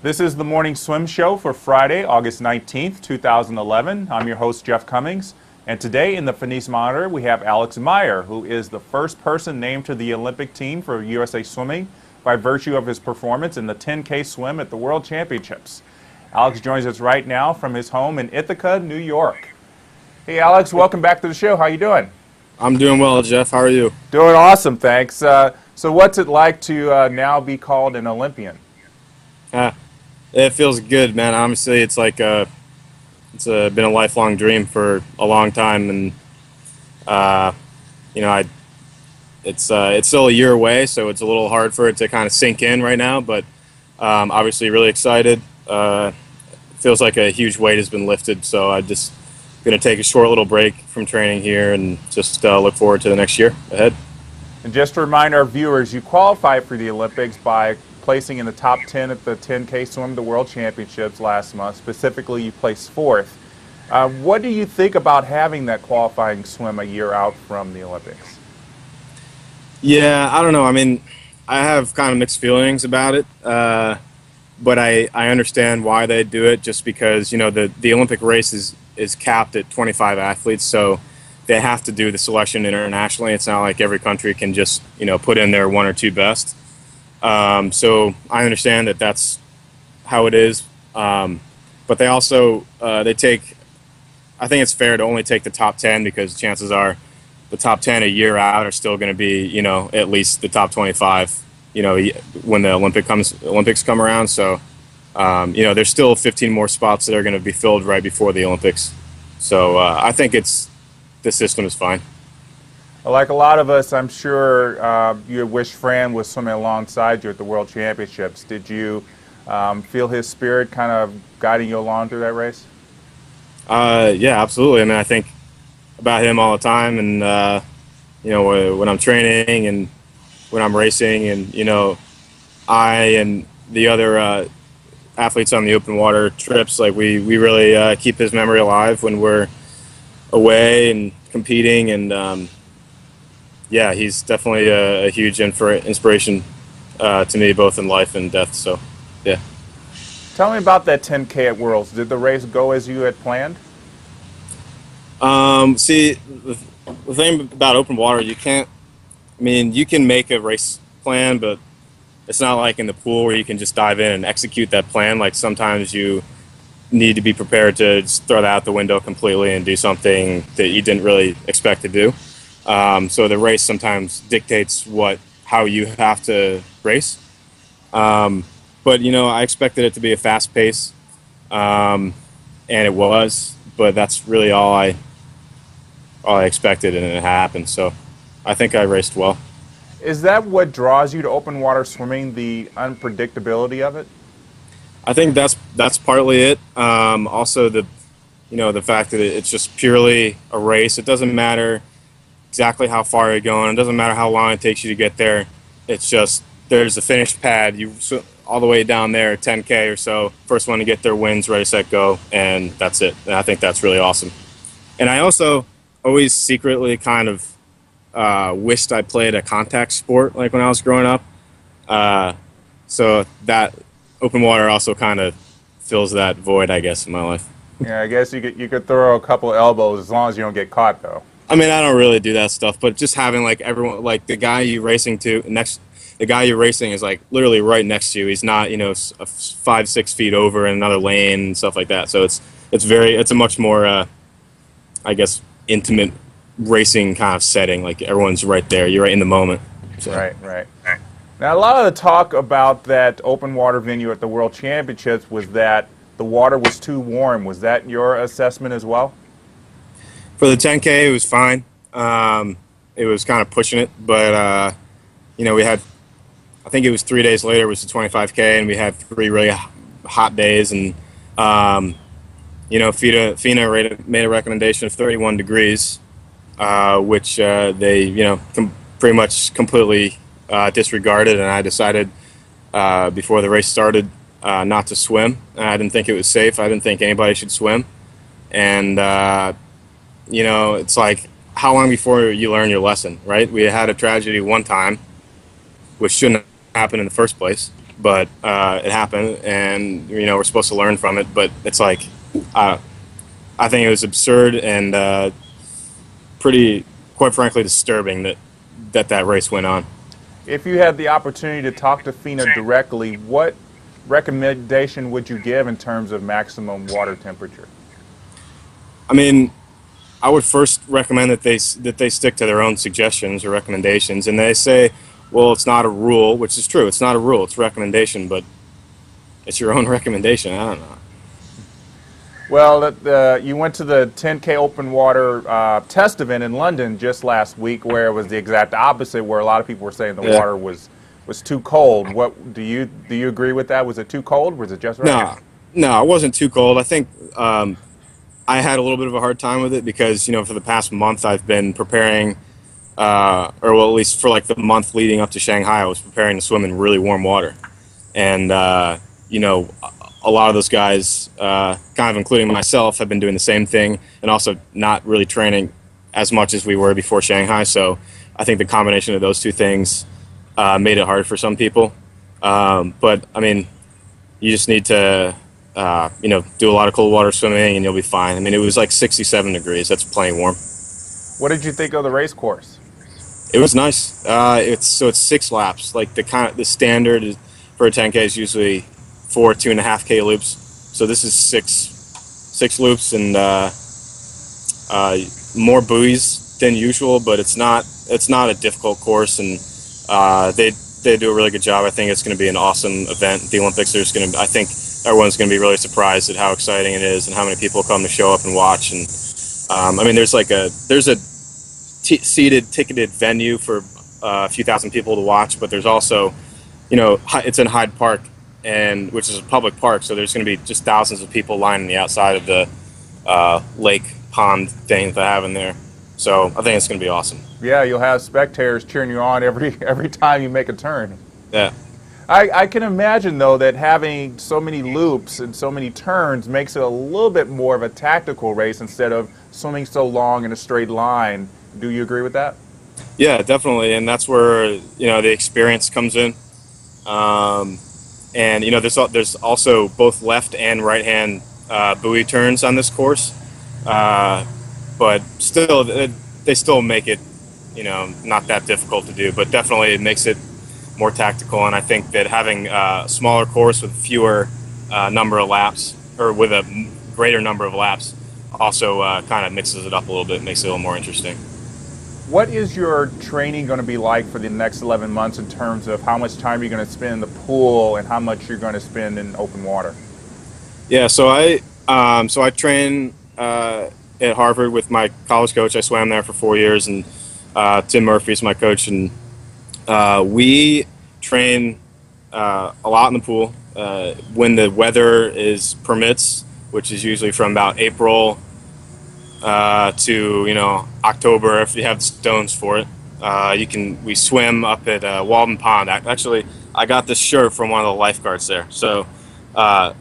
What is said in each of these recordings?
This is the Morning Swim Show for Friday, August 19th, 2011. I'm your host, Jeff Cummings. And today in the Finis Monitor, we have Alex Meyer, who is the first person named to the Olympic team for USA Swimming by virtue of his performance in the 10K swim at the World Championships. Alex joins us right now from his home in Ithaca, New York. Hey, Alex, welcome back to the show. How you doing? I'm doing well, Jeff. How are you? Doing awesome, thanks. So what's it like to now be called an Olympian? It feels good, man. Honestly, it's like it's been a lifelong dream for a long time, and it's still a year away, so it's a little hard for it to kind of sink in right now. But obviously, really excited. Feels like a huge weight has been lifted, so I'm just going to take a short little break from training here and just look forward to the next year ahead. And just to remind our viewers, you qualified for the Olympics by placing in the top 10 at the 10K swim at the World Championships last month. Specifically, you placed fourth. What do you think about having that qualifying swim a year out from the Olympics? Yeah, I don't know. I mean, I have kind of mixed feelings about it, but I understand why they do it, just because, you know, the Olympic race is capped at 25 athletes, so they have to do the selection internationally. It's not like every country can just, you know, put in their one or two best. So I understand that that's how it is, but they also I think it's fair to only take the top 10, because chances are the top 10 a year out are still going to be, you know, at least the top 25, you know, when the Olympics come around. So you know, there's still 15 more spots that are going to be filled right before the Olympics. So I think the system is fine. Like a lot of us, I'm sure you wish Fran was swimming alongside you at the World Championships. Did you feel his spirit kind of guiding you along through that race? Yeah, absolutely. I mean, I think about him all the time, and you know, when I'm training and when I'm racing, and you know, I and the other athletes on the open water trips, like we really keep his memory alive when we're away and competing, and yeah, he's definitely a huge inspiration to me, both in life and death. So, yeah. Tell me about that 10K at Worlds. Did the race go as you had planned? See, the thing about open water, you can make a race plan, but it's not like in the pool where you can just dive in and execute that plan. Like, sometimes you need to be prepared to just throw that out the window completely and do something that you didn't really expect to do. So the race sometimes dictates how you have to race. But, you know, I expected it to be a fast pace, and it was, but that's really all I expected, and it happened. So I think I raced well. Is that what draws you to open water swimming, the unpredictability of it? I think that's partly it. Also the fact that it's just purely a race. It doesn't matter exactly how far you're going. It doesn't matter how long it takes you to get there. It's just there's a finish pad. You all the way down there, 10K or so. First one to get there wins, ready, set, go, and that's it. And I think that's really awesome. And I also always secretly kind of wished I played a contact sport, like when I was growing up. So that open water also kind of fills that void, I guess, in my life. Yeah, I guess you could throw a couple elbows as long as you don't get caught, though. I mean, I don't really do that stuff, but just having like everyone, like the guy you're racing is like literally right next to you. He's not, you know, 5-6 feet over in another lane and stuff like that. So it's a much more, I guess, intimate racing kind of setting. Like everyone's right there. You're right in the moment. So. Right. Now, a lot of the talk about that open water venue at the World Championships was that the water was too warm. Was that your assessment as well? For the 10K, it was fine. It was kind of pushing it, but we had, I think it was 3 days later was the 25K, and we had 3 really hot days, and FINA made a recommendation of 31 degrees, which they pretty much completely disregarded, and I decided before the race started not to swim. I didn't think it was safe. I didn't think anybody should swim, and it's like, how long before you learn your lesson, right? We had a tragedy one time, which shouldn't have happened in the first place, but it happened, and we're supposed to learn from it. But it's like, I think it was absurd and pretty, quite frankly, disturbing that race went on. If you had the opportunity to talk to FINA directly, what recommendation would you give in terms of maximum water temperature? I mean, I would first recommend that they stick to their own suggestions or recommendations, and they say, well, it's not a rule, which is true. It's not a rule. It's a recommendation, but it's your own recommendation. I don't know. Well, you went to the 10K open water test event in London just last week, where it was the exact opposite, where a lot of people were saying the water was too cold. What do you agree with that? Was it too cold? Was it just right? No, it wasn't too cold. I think I had a little bit of a hard time with it because for the past month I've been preparing, at least for like the month leading up to Shanghai, I was preparing to swim in really warm water, and a lot of those guys, kind of including myself, have been doing the same thing and also not really training as much as we were before Shanghai. So I think the combination of those two things made it hard for some people. But I mean, you just need to, do a lot of cold water swimming and you'll be fine. I mean, it was like 67 degrees. That's plenty warm. What did you think of the race course? It was nice. It's 6 laps. Like the standard for a 10K is usually 4 2.5K loops. So this is six loops and more buoys than usual, but it's not a difficult course, and they do a really good job. I think it's going to be an awesome event. The Olympics I think everyone's going to be really surprised at how exciting it is and how many people come to show up and watch. And I mean, there's a seated, ticketed venue for a few thousand people to watch, but there's also, it's in Hyde Park, which is a public park, so there's going to be just thousands of people lining the outside of the lake pond thing that they have in there. So I think it's going to be awesome. Yeah, you'll have spectators cheering you on every time you make a turn. Yeah. I can imagine, though, that having so many loops and so many turns makes it a little bit more of a tactical race instead of swimming so long in a straight line. Do you agree with that? Yeah, definitely, and that's where the experience comes in. And there's also both left and right hand buoy turns on this course, but still they still make it not that difficult to do. But definitely it makes it more tactical, and I think that having a smaller course with fewer number of laps, or with a greater number of laps, also kind of mixes it up a little bit, makes it a little more interesting. What is your training going to be like for the next 11 months in terms of how much time you're going to spend in the pool and how much you're going to spend in open water? Yeah, so I train at Harvard with my college coach. I swam there for 4 years, and Tim Murphy's my coach, and we train a lot in the pool when the weather permits, which is usually from about April to October if you have the stones for it. We swim up at Walden Pond. Actually, I got this shirt from one of the lifeguards there. So I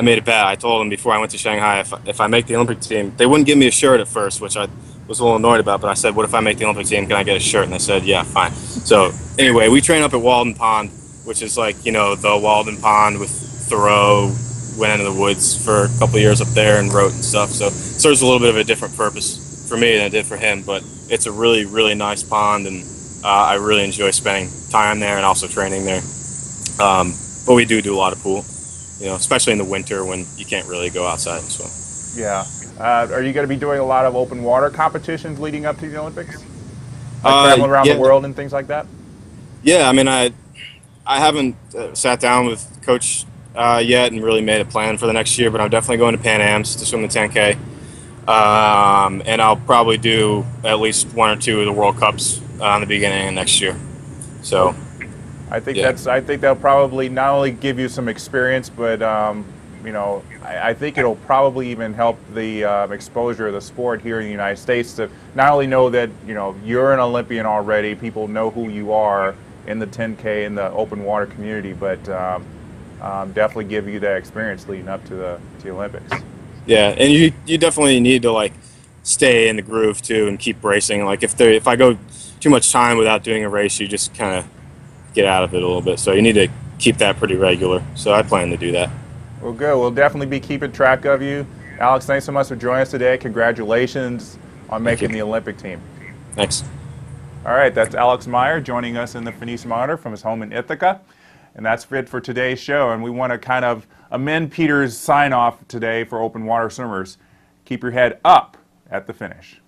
made a bet. I told them before I went to Shanghai, if I make the Olympic team, they wouldn't give me a shirt at first, which I was a little annoyed about, but I said, what if I make the Olympic team, can I get a shirt? And they said, yeah, fine. So anyway, we train up at Walden Pond, which is like, the Walden Pond with Thoreau. Went into the woods for a couple of years up there and wrote and stuff. So it serves a little bit of a different purpose for me than it did for him, but it's a really, really nice pond, and I really enjoy spending time there and also training there. But we do a lot of pool, especially in the winter when you can't really go outside and swim. Yeah. Are you going to be doing a lot of open water competitions leading up to the Olympics? Like traveling around the world and things like that? Yeah, I mean, I haven't sat down with Coach yet and really made a plan for the next year, but I'm definitely going to Pan Am's to swim the 10K. And I'll probably do at least one or two of the World Cups in the beginning of next year. So, I think yeah. I think that'll probably not only give you some experience, but I think it'll probably even help the exposure of the sport here in the United States to not only know that you're an Olympian already, people know who you are in the 10K in the open water community, but definitely give you that experience leading up to the Olympics. Yeah, and you definitely need to like stay in the groove too and keep racing. Like if I go too much time without doing a race, you just kind of get out of it a little bit. So you need to keep that pretty regular. So I plan to do that. Well, good. We'll definitely be keeping track of you. Alex, thanks so much for joining us today. Congratulations on Thank you. making the Olympic team. Thanks. All right, that's Alex Meyer joining us in the Finis Monitor from his home in Ithaca. And that's it for today's show. And we want to kind of amend Peter's sign-off today for open water swimmers. Keep your head up at the finish.